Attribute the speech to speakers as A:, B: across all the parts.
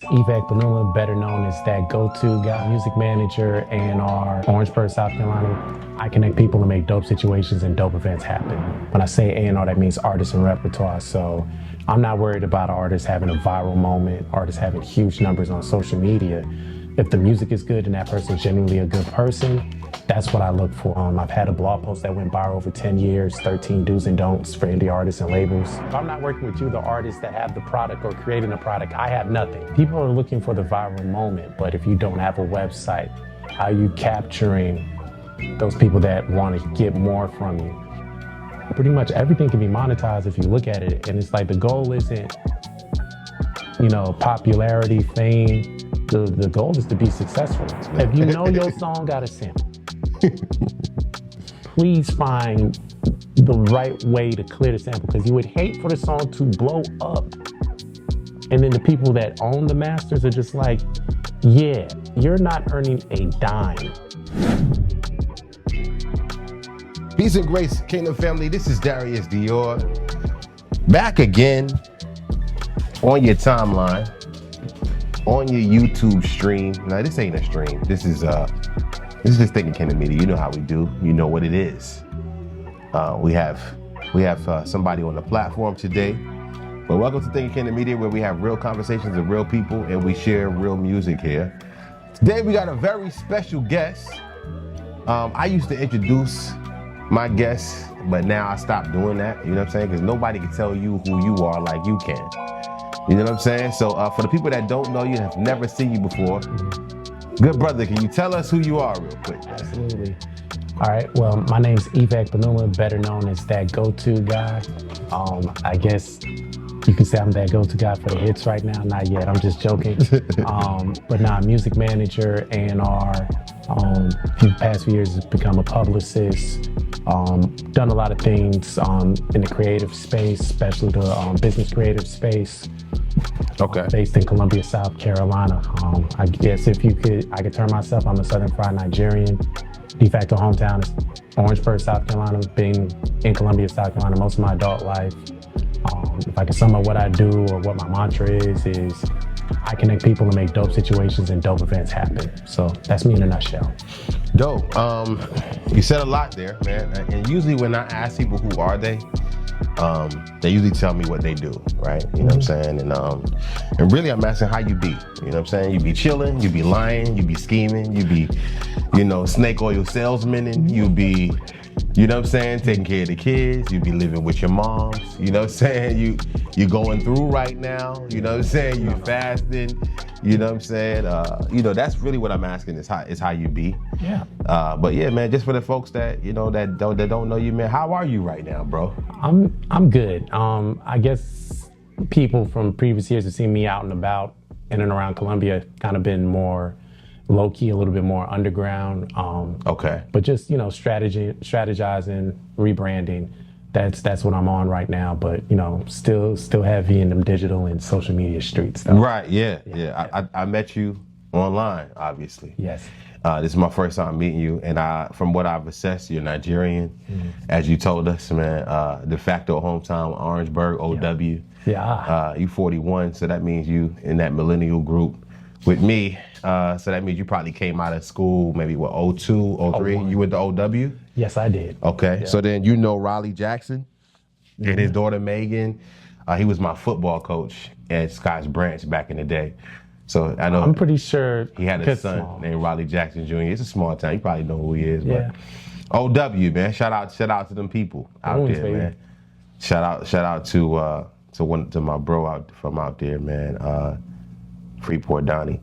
A: THATGOTOGUY, better known as That Go-To Guy, music manager in our Orangeburg, South Carolina. I connect people and make dope situations and dope events happen. When I say A&R, that means artists and repertoire. So I'm not worried about artists having a viral moment, artists having huge numbers on social media. If the music is good and that person's genuinely a good person, that's what I look for. I've had a blog post that went viral over 10 years, 13 do's and don'ts for indie artists and labels. If I'm not working with you, the artists that have the product or creating the product, I have nothing. People are looking for the viral moment, but if you don't have a website, how are you capturing those people that want to get more from you? Pretty much everything can be monetized if you look at it, and it's like the goal isn't, popularity, fame. The goal is to be successful. If you know your song got a sample, please find the right way to clear the sample, because you would hate for the song to blow up and then the people that own the masters are just like, yeah, you're not earning a dime.
B: Peace and grace, Kingdom family. This is Darius Dior, back again on your timeline, on your YouTube stream. Now this ain't a stream. This is just Thinking Kingdom Media. You know how we do. You know what it is. We have somebody on the platform today. But welcome to Thinking Kingdom Media, where we have real conversations with real people and we share real music here. Today we got a very special guest. I used to introduce my guests, but now I stopped doing that. You know what I'm saying? Because nobody can tell you who you are like you can. You know what I'm saying? So for the people that don't know you, have never seen you before, good brother, can you tell us who you are real quick?
A: Absolutely. All right, well, my name's THATGOTOGUY, better known as That Go-To Guy. I guess you can say I'm that go-to guy for the hits right now. Not yet, I'm just joking. But now, music manager, A&R. The past few years has become a publicist. Done a lot of things in the creative space, especially the business creative space.
B: Okay.
A: Based in Columbia, South Carolina. I guess I could term myself, I'm a Southern Fried Nigerian. De facto hometown is Orangeburg, South Carolina. Been in Columbia, South Carolina most of my adult life. If I can sum up what I do or what my mantra is I connect people and make dope situations and dope events happen. So that's me in a nutshell.
B: Dope. You said a lot there, man. And usually when I ask people who are they usually tell me what they do, right? You know what I'm saying? And really I'm asking how you be. You know what I'm saying? You be chilling, you be lying, you be scheming, you be, snake oil salesman, and you be, you know what I'm saying, taking care of the kids, you be living with your moms, you know what I'm saying? You going through right now, you know what I'm saying? You fasting, you know what I'm saying? That's really what I'm asking is how you be.
A: Yeah.
B: But yeah, man, just for the folks that, that don't know you, man, how are you right now, bro?
A: I'm good. I guess people from previous years have seen me out and about in and around Columbia, kind of been more low-key, a little bit more underground.
B: Okay.
A: But just, strategizing, rebranding. That's what I'm on right now. But, still heavy in them digital and social media streets, though.
B: Right, yeah. I met you online, obviously.
A: Yes.
B: This is my first time meeting you, and from what I've assessed, you're Nigerian, as you told us, man. De facto hometown, Orangeburg, OW.
A: Yeah.
B: You 41, so that means you in that millennial group with me. So that means you probably came out of school maybe, 02, 03? You went to OW?
A: Yes, I did.
B: Okay, yeah. So then Raleigh Jackson and his daughter Megan. He was my football coach at Scotch Branch back in the day. So I know.
A: I'm pretty sure
B: he had a son named Raleigh Jackson Jr. It's a small town. You probably know who he is.
A: Yeah.
B: But OW, man. Shout out to them people out there, baby. Man. Shout out to my bro from out there, man. Freeport Donnie.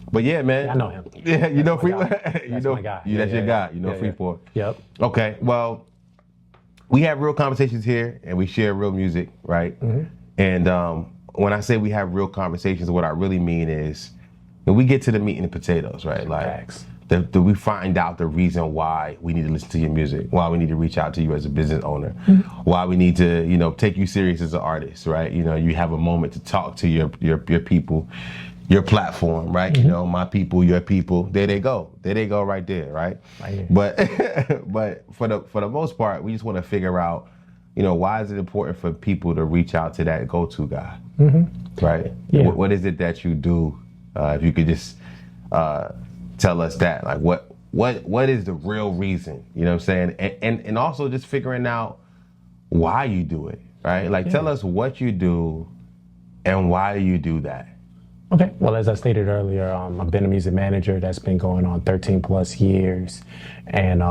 B: But yeah, man.
A: I know him.
B: Yeah, you know Freeport.
A: That's my guy.
B: That's your guy. You know Freeport.
A: Yep.
B: Okay. Well, we have real conversations here, and we share real music, right? Mm-hmm. And when I say we have real conversations, what I really mean is when we get to the meat and the potatoes, right? Like, do we find out the reason why we need to listen to your music, why we need to reach out to you as a business owner, why we need to, take you serious as an artist, right? You have a moment to talk to your people, your platform, right? My people, your people. There they go right there, right?
A: Right here.
B: But for the most part, we just want to figure out why is it important for people to reach out to that go-to guy? Right?
A: Yeah.
B: What is it that you do? If you could just tell us that, like what is the real reason? You know what I'm saying? And also just figuring out why you do it, right? Like tell us what you do and why you do that.
A: Okay. Well, as I stated earlier, I've been a music manager that's been going on 13 plus years. And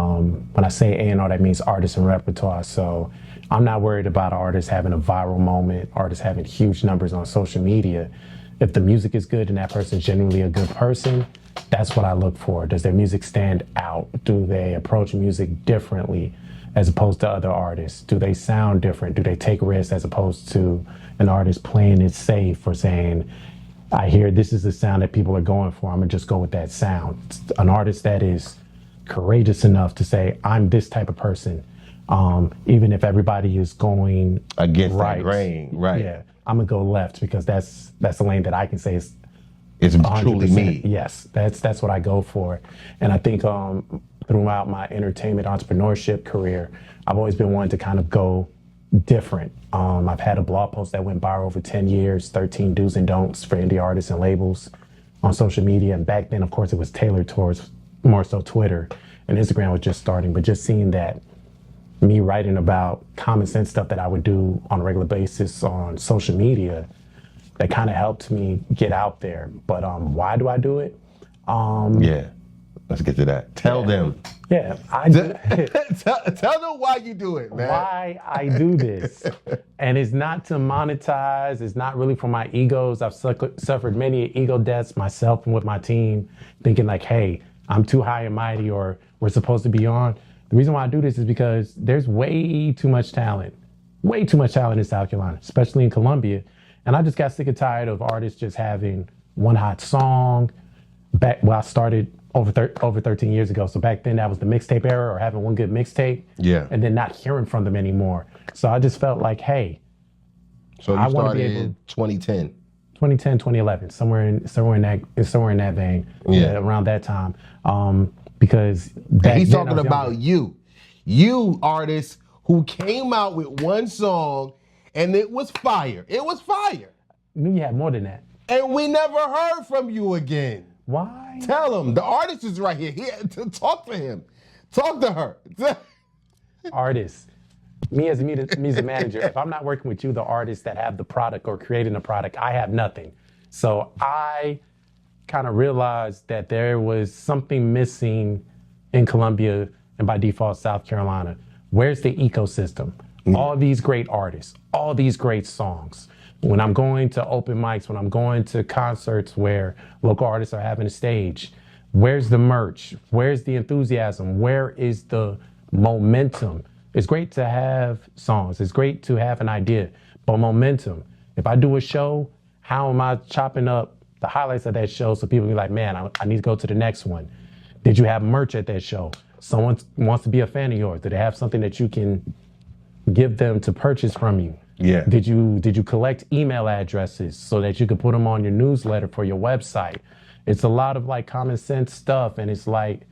A: when I say A&R, that means artists and repertoire. So I'm not worried about artists having a viral moment, artists having huge numbers on social media. If the music is good and that person's genuinely a good person, that's what I look for. Does their music stand out? Do they approach music differently as opposed to other artists? Do they sound different? Do they take risks as opposed to an artist playing it safe or saying, I hear this is the sound that people are going for, I'm gonna just go with that sound. An artist that is courageous enough to say, I'm this type of person, even if everybody is going
B: against
A: right,
B: that grain, right?
A: Yeah, I'm gonna go left because that's the lane that I can say is
B: it's truly me.
A: Yes, that's what I go for. And I think throughout my entertainment entrepreneurship career, I've always been wanting to kind of go different. I've had a blog post that went viral over 10 years, 13 do's and don'ts for indie artists and labels on social media. And back then, of course, it was tailored towards more so Twitter, and Instagram was just starting. But just seeing that, me writing about common sense stuff that I would do on a regular basis on social media, that kind of helped me get out there. But why do I do it?
B: Yeah, let's get to that. Tell them.
A: Yeah, I do.
B: Tell them why you do it, man.
A: Why I do this. And it's not to monetize. It's not really for my egos. I've suffered many ego deaths myself and with my team, thinking like, hey, I'm too high and mighty or we're supposed to be on. The reason why I do this is because there's way too much talent in South Carolina, especially in Columbia. And I just got sick and tired of artists just having one hot song. I started over 13 years ago. So back then that was the mixtape era, or having one good mixtape.
B: Yeah.
A: And then not hearing from them anymore. So I just felt like, hey.
B: So you started in 2010.
A: 2010, 2011, somewhere in that vein.
B: Yeah.
A: Around that time. Because
B: he's talking about you artists who came out with one song and it was fire. It was fire.
A: You knew you had more than that.
B: And we never heard from you again.
A: Why?
B: Tell him. The artist is right here. Talk to him. Talk to her.
A: Artists. Me as a music manager, if I'm not working with you, the artists that have the product or creating the product, I have nothing. So I kind of realized that there was something missing in Columbia and by default South Carolina. Where's the ecosystem? All these great artists, all these great songs. When I'm going to open mics, when I'm going to concerts where local artists are having a stage, where's the merch? Where's the enthusiasm? Where is the momentum? It's great to have songs. It's great to have an idea, but momentum. If I do a show, how am I chopping up the highlights of that show so people be like, man, I need to go to the next one? Did you have merch at that show? Someone wants to be a fan of yours. Did they have something that you can give them to purchase from you?
B: Yeah.
A: Did you collect email addresses so that you could put them on your newsletter for your website? It's a lot of like common sense stuff, and it's like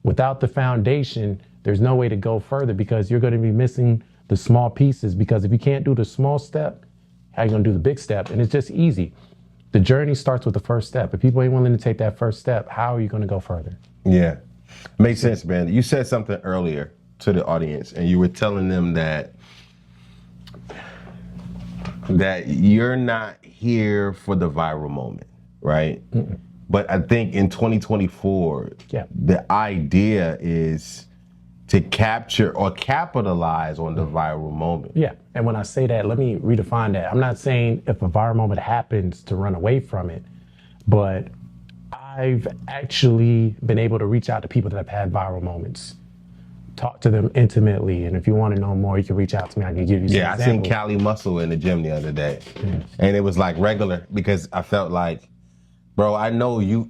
A: without the foundation, there's no way to go further because you're going to be missing the small pieces. Because if you can't do the small step, how are you going to do the big step? And it's just easy. The journey starts with the first step. If people ain't willing to take that first step, how are you going to go further?
B: Yeah, makes sense, man. You said something earlier to the audience, and you were telling them that you're not here for the viral moment, right? Mm-mm. But I think in 2024, the idea is to capture or capitalize on the viral moment.
A: Yeah, and when I say that, let me redefine that. I'm not saying if a viral moment happens to run away from it, but I've actually been able to reach out to people that have had viral moments, talk to them intimately, and if you want to know more, you can reach out to me. I can give you some examples.
B: I seen Cali Muscle in the gym the other day, and it was like regular because I felt like, bro, I know you've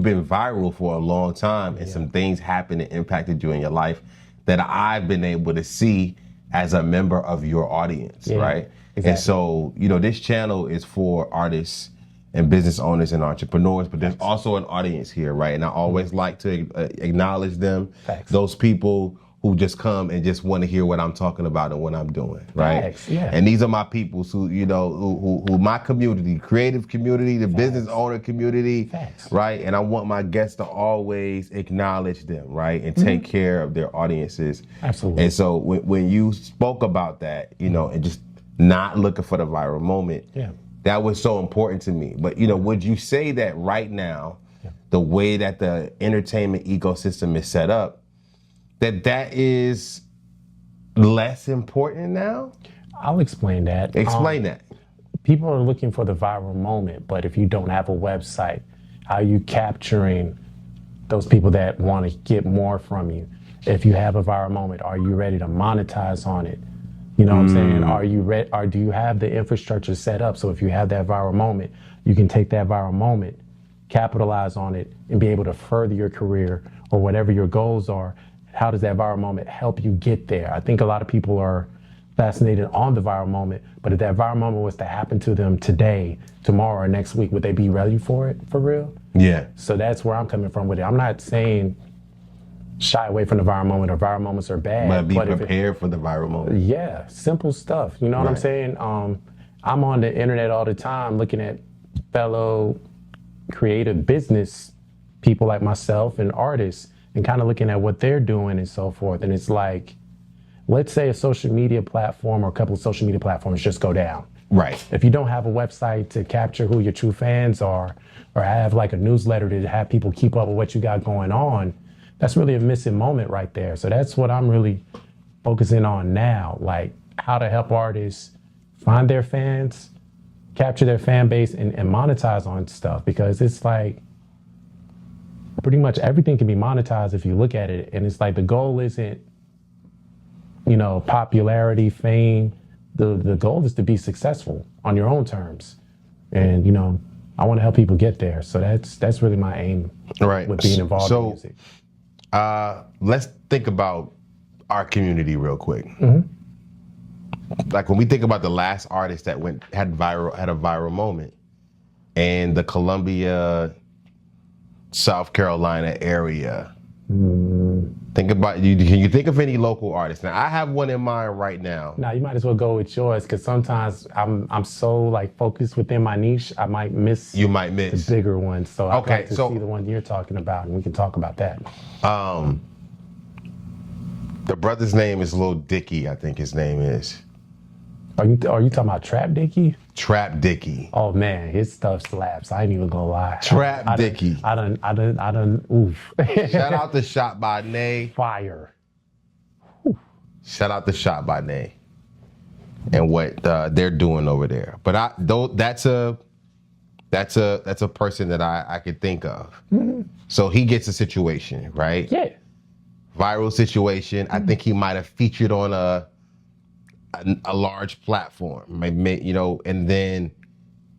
B: been viral for a long time, and some things happened and impacted you in your life that I've been able to see as a member of your audience, right? Exactly. And so, this channel is for artists and business owners and entrepreneurs, but there's also an audience here, right? And I always like to acknowledge them, those people who just come and just want to hear what I'm talking about and what I'm doing, right?
A: Facts, yeah.
B: And these are my people who, you know, who my community, creative community, the business owner community, right? And I want my guests to always acknowledge them, right? And take care of their audiences.
A: Absolutely.
B: And so when you spoke about that, you know, and just not looking for the viral moment, that was so important to me. But, you know, would you say that right now, the way that the entertainment ecosystem is set up, that is less important now?
A: I'll explain that.
B: Explain that.
A: People are looking for the viral moment, but if you don't have a website, how are you capturing those people that want to get more from you? If you have a viral moment, are you ready to monetize on it? You know what I'm saying? Are you ready? Or do you have the infrastructure set up so if you have that viral moment, you can take that viral moment, capitalize on it, and be able to further your career or whatever your goals are? How does that viral moment help you get there? I think a lot of people are fascinated on the viral moment, but if that viral moment was to happen to them today, tomorrow, or next week, would they be ready for it, for real?
B: Yeah.
A: So that's where I'm coming from with it. I'm not saying shy away from the viral moment or viral moments are bad.
B: But be prepared for the viral moment.
A: Yeah, simple stuff. You know what I'm saying? I'm on the internet all the time looking at fellow creative business people like myself and artists, and kind of looking at what they're doing and so forth. And it's like, let's say a social media platform or a couple of social media platforms just go down.
B: Right.
A: If you don't have a website to capture who your true fans are, or have like a newsletter to have people keep up with what you got going on, that's really a missing moment right there. So that's what I'm really focusing on now, like how to help artists find their fans, capture their fan base, and monetize on stuff, because it's like, pretty much everything can be monetized if you look at it. And it's like the goal isn't, you know, popularity, fame. The goal is to be successful on your own terms. And, you know, I want to help people get there. So that's really my aim with being involved in music.
B: Let's think about our community real quick. Like when we think about the last artist that had a viral moment, and the Columbia, South Carolina area. Think about, can you think of any local artists? Now I have one in mind right now.
A: Now you might as well go with yours, because sometimes I'm so like focused within my niche, I might miss. You might miss the bigger ones. So I'd like to see the one you're talking about, and we can talk about that.
B: The brother's name is Lil Dicky, I think his name is.
A: Are you talking about Trap Dicky?
B: Trap Dicky.
A: Oh man, his stuff slaps. I ain't even gonna lie.
B: Trap Dicky.
A: I done, oof.
B: Shout out to Shot by Nay.
A: Fire.
B: Shout out to Shot by Nay and what they're doing over there. But that's a person that I could think of. So he gets a situation, right?
A: Yeah.
B: Viral situation. I think he might have featured on a large platform, maybe, you know, and then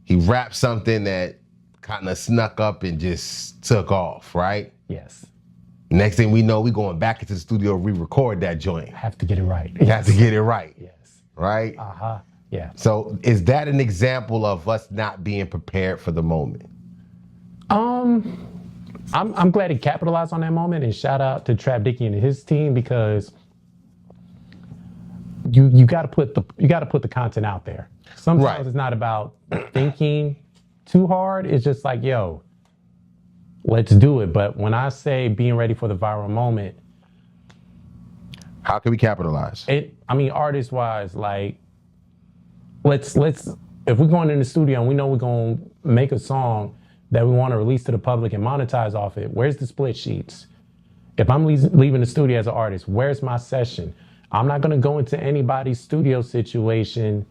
B: he rapped something that kind of snuck up and just took off, right?
A: Yes.
B: Next thing we know, we going back into the studio, re-record that joint.
A: Have to get it right.
B: You have to get it right.
A: Yes.
B: Right?
A: Yeah.
B: So is that an example of us not being prepared for the moment?
A: I'm glad he capitalized on that moment, and shout out to Trap Dicky and his team, because you got to put the content out there. Sometimes it's not about thinking too hard. It's just like, yo, let's do it. But when I say being ready for the viral moment,
B: how can we capitalize?
A: Artist wise, like, let's if we're going in the studio and we know we're going to make a song that we want to release to the public and monetize off it, where's the split sheets? If I'm leaving the studio as an artist, where's my session? I'm not going to go into anybody's studio situation,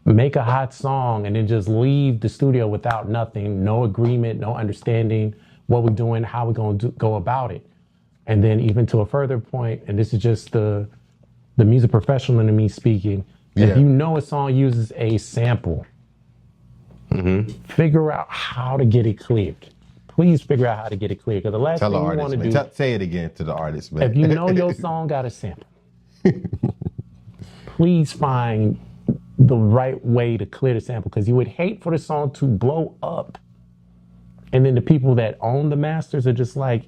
A: make a hot song, and then just leave the studio without nothing, no agreement, no understanding what we're doing, how we're going to go about it. And then even to a further point, and this is just the music professional in me speaking, if you know a song uses a sample, figure out how to get it cleared. Please figure out how to get it cleared. Because the last thing you want to do...
B: Say it again to the artist, man.
A: If you know your song got a sample, please find the right way to clear the sample, because you would hate for the song to blow up. And then the people that own the masters are just like,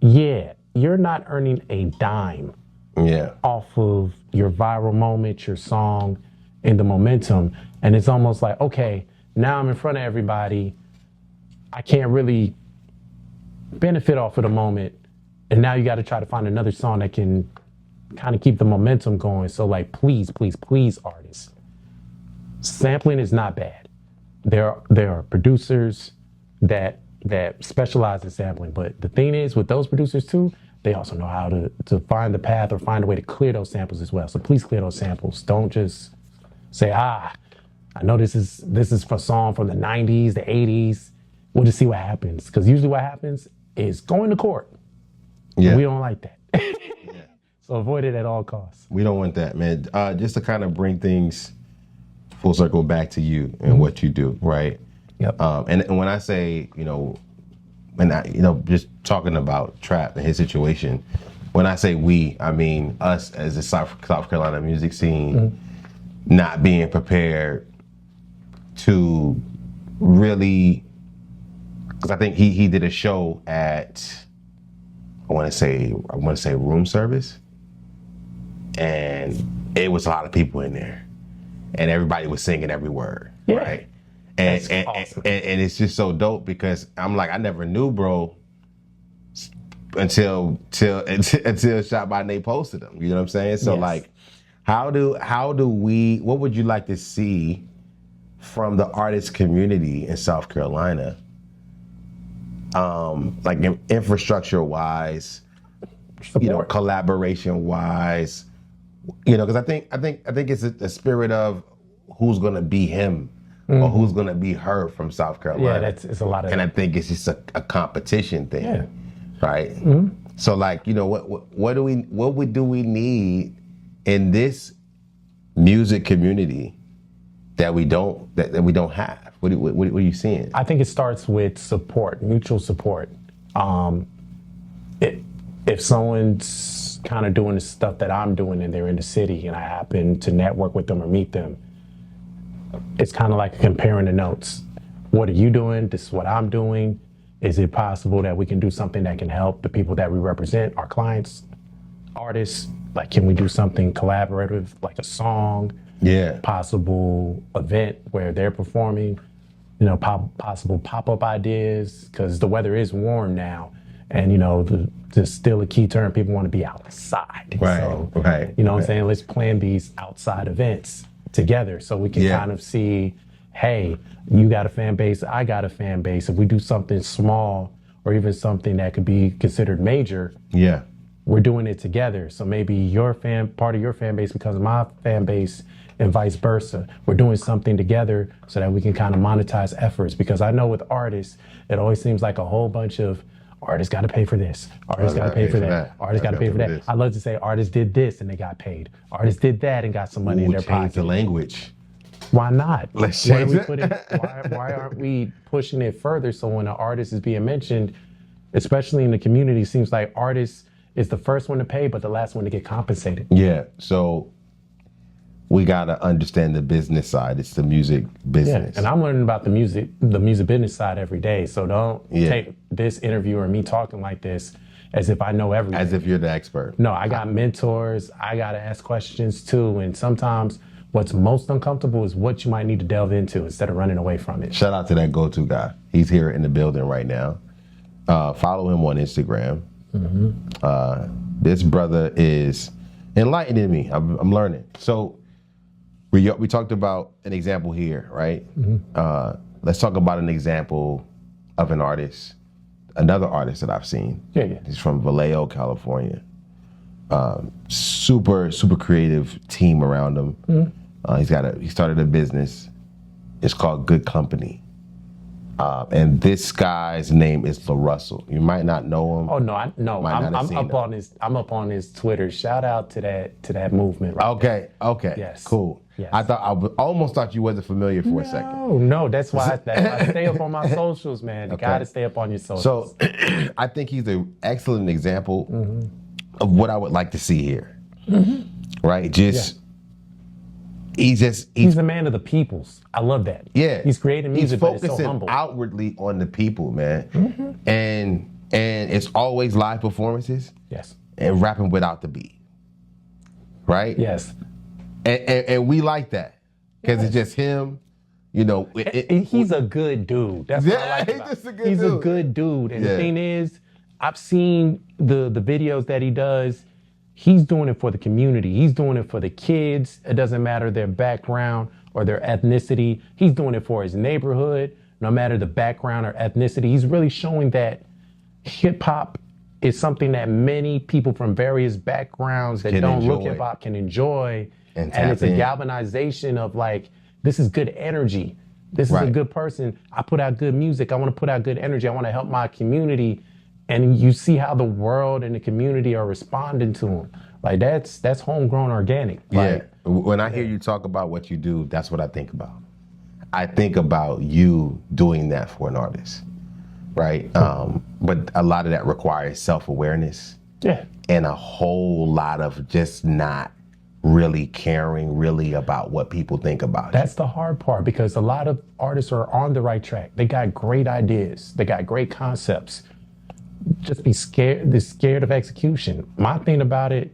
A: yeah, you're not earning a dime
B: Yeah.
A: off of your viral moment, your song, and the momentum. And it's almost like, okay, now I'm in front of everybody. I can't really benefit off of the moment. And now you got to try to find another song that can kind of keep the momentum going. So like, please, please, please, artists, sampling is not bad. There are producers that specialize in sampling. But the thing is, with those producers too, they also know how to find the path or find a way to clear those samples as well. So please clear those samples. Don't just say, I know this is for a song from the 90s, the 80s. We'll just see what happens. Because usually what happens is going to court.
B: Yeah.
A: We don't like that. Yeah. So avoid it at all costs.
B: We don't want that, man. Just to kind of bring things full circle back to you and what you do, right?
A: Yep.
B: And when I say, just talking about Trap and his situation, when I say we, I mean us as a South Carolina music scene, not being prepared to really, because I think he did a show at, I want to say Room Service, and it was a lot of people in there, and everybody was singing every word, right? And awesome. and it's just so dope because I'm like, I never knew, bro, until Shot by Nate posted them. You know what I'm saying? So like, how do we? What would you like to see from the artist community in South Carolina? Like infrastructure wise, collaboration wise, because I think it's a spirit of who's gonna be him or who's gonna be her from South Carolina.
A: Yeah, it's a lot of.
B: And I think it's just a competition thing, right? So like, what do we need in this music community that we don't have? What are you seeing?
A: I think it starts with support, mutual support. If someone's kind of doing the stuff that I'm doing and they're in the city and I happen to network with them or meet them, it's kind of like comparing the notes. What are you doing? This is what I'm doing. Is it possible that we can do something that can help the people that we represent, our clients, artists? Like, can we do something collaborative, like a song?
B: Yeah.
A: Possible event where they're performing, possible pop-up ideas, because the weather is warm now. And, there's still a key term, people want to be outside.
B: Right,
A: so,
B: right.
A: You know what I'm saying? Let's plan these outside events together so we can kind of see, hey, you got a fan base, I got a fan base. If we do something small or even something that could be considered major, we're doing it together. So maybe part of your fan base becomes my fan base and vice versa. We're doing something together so that we can kind of monetize efforts. Because I know with artists, it always seems like a whole bunch of artists got to pay for this. Artists got to pay for that. Artists got to pay for that. I love to say artists did this and they got paid. Artists did that and got some money in their pocket.
B: Change the language.
A: Why not?
B: Let's change it.
A: Why aren't we pushing it further so when an artist is being mentioned, especially in the community, it seems like artists is the first one to pay, but the last one to get compensated.
B: Yeah, so we gotta understand the business side. It's the music business.
A: Yeah, and I'm learning about the music business side every day. So don't take this interview or me talking like this as if I know everything.
B: As if you're the expert.
A: No, I got mentors. I gotta ask questions too. And sometimes what's most uncomfortable is what you might need to delve into instead of running away from it.
B: Shout out to that go-to guy. He's here in the building right now. Follow him on Instagram. This brother is enlightening me. I'm learning. So we talked about an example here, right? Let's talk about an example of an artist, another artist that I've seen. He's from Vallejo, California. Super creative team around him. He started a business. It's called Good Company. And this guy's name is LaRussell. You might not know him.
A: Oh no, I'm up on his Twitter. Shout out to that movement. Right there.
B: Okay.
A: Yes.
B: Cool.
A: Yes.
B: I almost thought you wasn't familiar for a second.
A: No, that's why I stay up on my socials, man. You gotta stay up on your socials.
B: So I think he's an excellent example of what I would like to see here. Right? He's
A: a man of the peoples. I love that.
B: Yeah.
A: He's creating music, but it's so
B: focusing
A: humble.
B: Outwardly on the people, man. And it's always live performances.
A: Yes.
B: And rapping without the beat. right?
A: Yes.
B: And we like that because it's just him. You know,
A: He's a good dude. That's what I like about him. He's a good dude. And the thing is, I've seen the videos that he does. He's doing it for the community. He's doing it for the kids. It doesn't matter their background or their ethnicity. He's doing it for his neighborhood, no matter the background or ethnicity. He's really showing that hip hop is something that many people from various backgrounds that don't look hip hop can enjoy. And it's a galvanization of like, this is good energy. This is a good person. I put out good music. I want to put out good energy. I want to help my community. And you see how the world and the community are responding to him. Like that's homegrown organic. Like,
B: when I hear you talk about what you do, that's what I think about. I think about you doing that for an artist, right? But a lot of that requires self-awareness.
A: Yeah.
B: And a whole lot of just not really caring really about what people think about
A: That's the hard part, because a lot of artists are on the right track. They got great ideas. They got great concepts. Just be scared. They're scared of execution. My thing about it,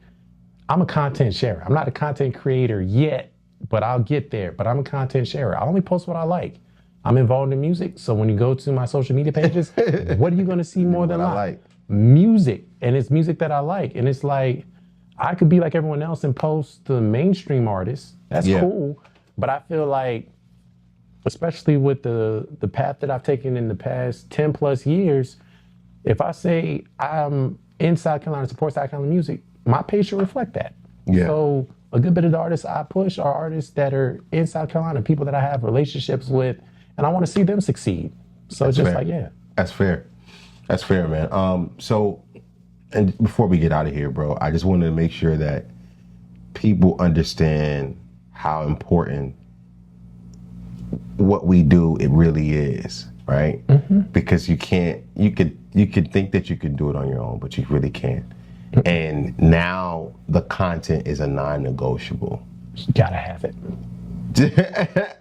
A: I'm a content sharer. I'm not a content creator yet, but I'll get there. But I'm a content sharer. I only post what I like. I'm involved in music. So when you go to my social media pages, what are you going to see more than like? Music. And it's music that I like. And it's like, I could be like everyone else and post the mainstream artists. That's cool. But I feel like, especially with the path that I've taken in the past 10 plus years, if I say I'm in South Carolina, support South Carolina music, my page should reflect that. Yeah. So a good bit of the artists I push are artists that are in South Carolina, people that I have relationships with, and I want to see them succeed. So it's just fair. Like,
B: That's fair. That's fair, man. So, and before we get out of here, bro, I just wanted to make sure that people understand how important what we do, it really is, right? Mm-hmm. Because you could think that you can do it on your own, but you really can't. Mm-hmm. And now the content is a non-negotiable.
A: You gotta have it.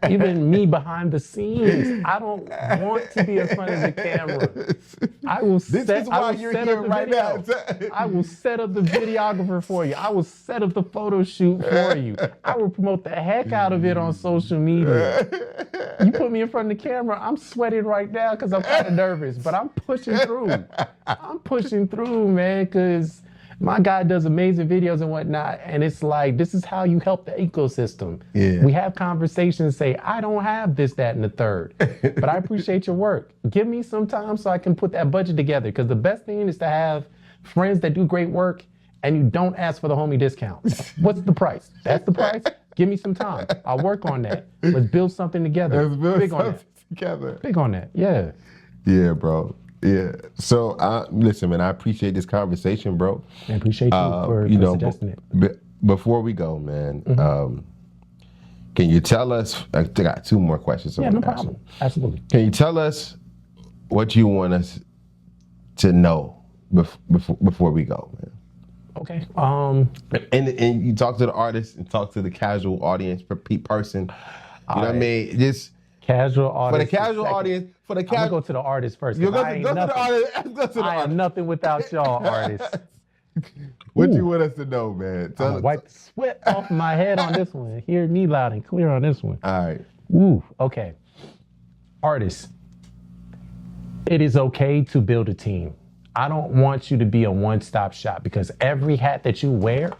A: Even me behind the scenes, I don't want to be in front of the camera. I will set up the videographer for you. I will set up the photo shoot for you. I will promote the heck out of it on social media. You put me in front of the camera, I'm sweating right now because I'm kind of nervous, but I'm pushing through. I'm pushing through, man, because my guy does amazing videos and whatnot, and it's like, this is how you help the ecosystem. Yeah. We have conversations, say, I don't have this, that, and the third, but I appreciate your work. Give me some time so I can put that budget together, because the best thing is to have friends that do great work, and you don't ask for the homie discount. What's the price? That's the price? Give me some time. I'll work on that. Let's build something together.
B: Let's build something together.
A: Big on that, yeah.
B: Yeah, bro. Yeah. So, listen, man, I appreciate this conversation, bro.
A: I appreciate you for suggesting it.
B: Before we go, man, can you tell us, I got two more questions.
A: Yeah, no problem. Absolutely.
B: Can you tell us what you want us to know before we go, man?
A: Okay.
B: And you talk to the artist and talk to the casual audience, person. You know what I mean? Just
A: casual audience.
B: For the casual audience. I'm
A: gonna go to the artist first. I am nothing without y'all, artists.
B: What do you want us to know, man?
A: Wipe the sweat off my head on this one. Hear me loud and clear on this one.
B: All right.
A: Ooh, okay. Artists, it is okay to build a team. I don't want you to be a one-stop shop, because every hat that you wear,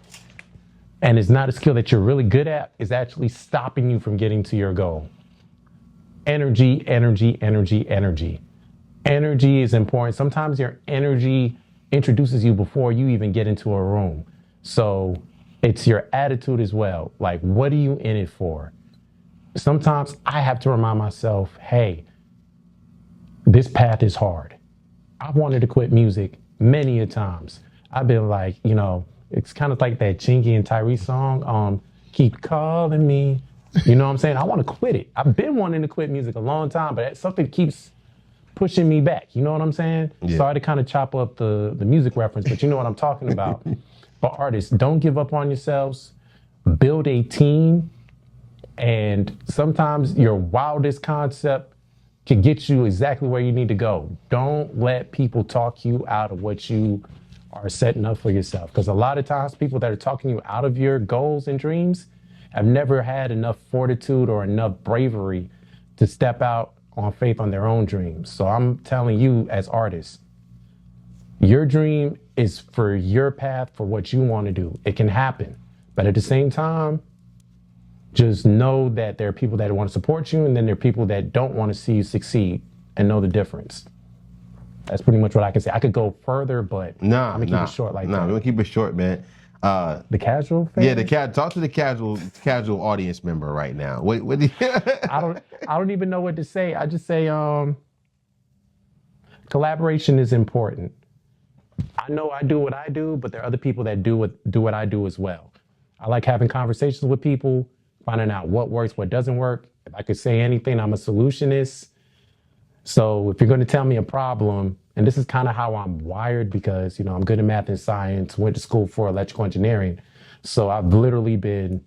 A: and it's not a skill that you're really good at, is actually stopping you from getting to your goal. Energy, energy, energy, energy. Energy is important. Sometimes your energy introduces you before you even get into a room. So it's your attitude as well. Like, what are you in it for? Sometimes I have to remind myself, hey, this path is hard. I've wanted to quit music many a times. I've been like, it's kind of like that Chingy and Tyrese song, Keep Calling Me. You know what I'm saying? I want to quit it. I've been wanting to quit music a long time, but something keeps pushing me back. You know what I'm saying? Yeah. Sorry to kind of chop up the music reference, but you know what I'm talking about. But artists, don't give up on yourselves. Build a team. And sometimes your wildest concept can get you exactly where you need to go. Don't let people talk you out of what you are setting up for yourself. Because a lot of times people that are talking you out of your goals and dreams have never had enough fortitude or enough bravery to step out on faith on their own dreams. So I'm telling you as artists, your dream is for your path, for what you want to do. It can happen. But at the same time, just know that there are people that want to support you, and then there are people that don't want to see you succeed, and know the difference. That's pretty much what I can say. I could go further, but I'm gonna keep it short like that.
B: We're gonna keep it short, man.
A: The casual fan?
B: Yeah, talk to the casual audience member right now. What do you
A: I don't even know what to say. I just say collaboration is important. I know I do what I do, but there are other people that do what I do as well. I like having conversations with people, finding out what works, what doesn't work. If I could say anything, I'm a solutionist. So if you're going to tell me a problem, and this is kind of how I'm wired because, I'm good at math and science, went to school for electrical engineering. So I've literally been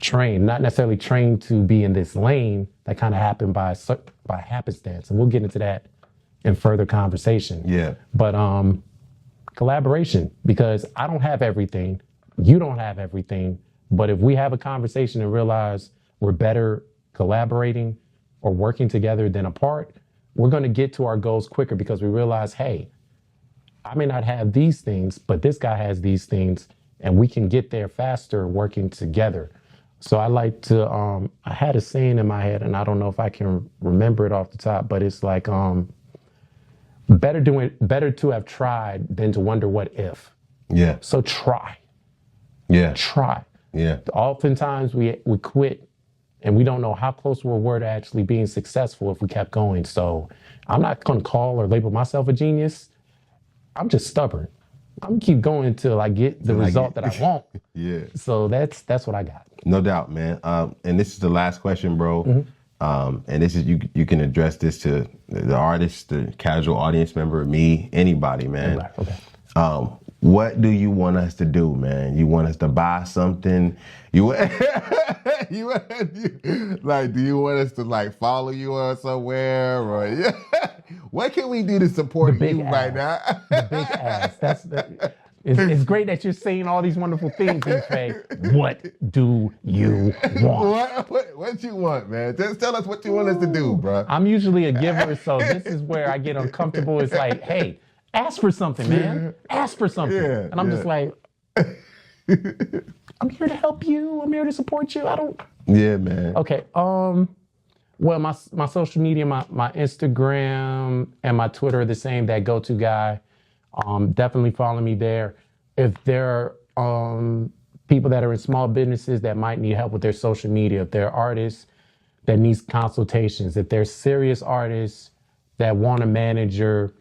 A: trained, not necessarily trained to be in this lane. That kind of happened by happenstance. And we'll get into that in further conversation.
B: Yeah.
A: But collaboration, because I don't have everything. You don't have everything. But if we have a conversation and realize we're better collaborating or working together than apart, we're going to get to our goals quicker because we realize, hey, I may not have these things, but this guy has these things, and we can get there faster working together. So I like to, I had a saying in my head, and I don't know if I can remember it off the top, but it's like, better to have tried than to wonder what if.
B: Yeah.
A: So try.
B: Yeah.
A: Try.
B: Yeah.
A: Oftentimes we quit and we don't know how close we were to actually being successful if we kept going. So I'm not going to call or label myself a genius. I'm just stubborn. I'm going to keep going until I get the result that I want.
B: Yeah.
A: So that's what I got.
B: No doubt, man. And this is the last question, bro.
A: Mm-hmm.
B: And this is you can address this to the artist, the casual audience member, me, anybody, man.
A: Okay.
B: What do you want us to do, man? You want us to buy something? Do you want us to follow you or somewhere? Or what can we do to support you right now?
A: The big ass. It's great that you're saying all these wonderful things, Ife. What do you want?
B: What you want, man? Just tell us what you want us to do, bro.
A: I'm usually a giver, so this is where I get uncomfortable. It's like, hey, ask for something, man. Ask for something.
B: Yeah,
A: and I'm just like, I'm here to help you. I'm here to support you. I don't.
B: Yeah, man.
A: Okay. Well, my social media, my Instagram and my Twitter are the same. THATGOTOGUY. Definitely follow me there. If there are people that are in small businesses that might need help with their social media, if there are artists that needs consultations, if there's serious artists that want a manager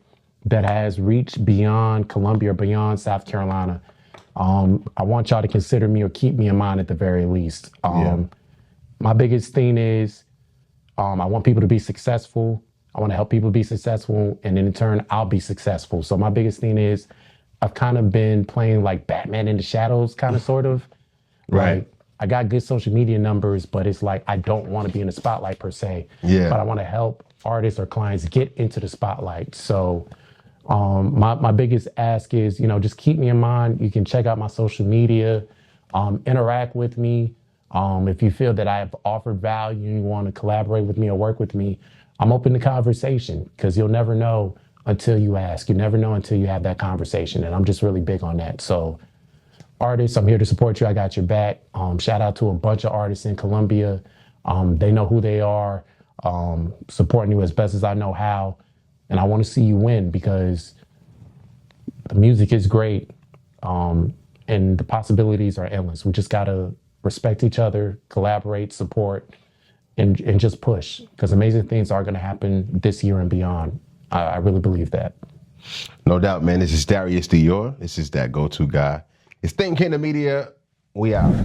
A: that has reached beyond Columbia or beyond South Carolina, I want y'all to consider me or keep me in mind at the very least. My biggest thing is I want people to be successful. I want to help people be successful, and in turn, I'll be successful. So my biggest thing is I've kind of been playing like Batman in the shadows, kind of, sort of.
B: Right.
A: Like, I got good social media numbers, but it's like I don't want to be in the spotlight per se.
B: Yeah.
A: But I want to help artists or clients get into the spotlight. So my biggest ask is, just keep me in mind. You can check out my social media, interact with me. If you feel that I have offered value and you want to collaborate with me or work with me, I'm open to conversation, because you'll never know until you ask. You never know until you have that conversation. And I'm just really big on that. So artists, I'm here to support you. I got your back. Shout out to a bunch of artists in Columbia. They know who they are, supporting you as best as I know how. And I want to see you win, because the music is great. And the possibilities are endless. We just got to respect each other, collaborate, support, and just push, because amazing things are going to happen this year and beyond. I really believe that.
B: No doubt, man. This is Darius Dior. This is That Go-To Guy. It's Think Kingdom Media. We out.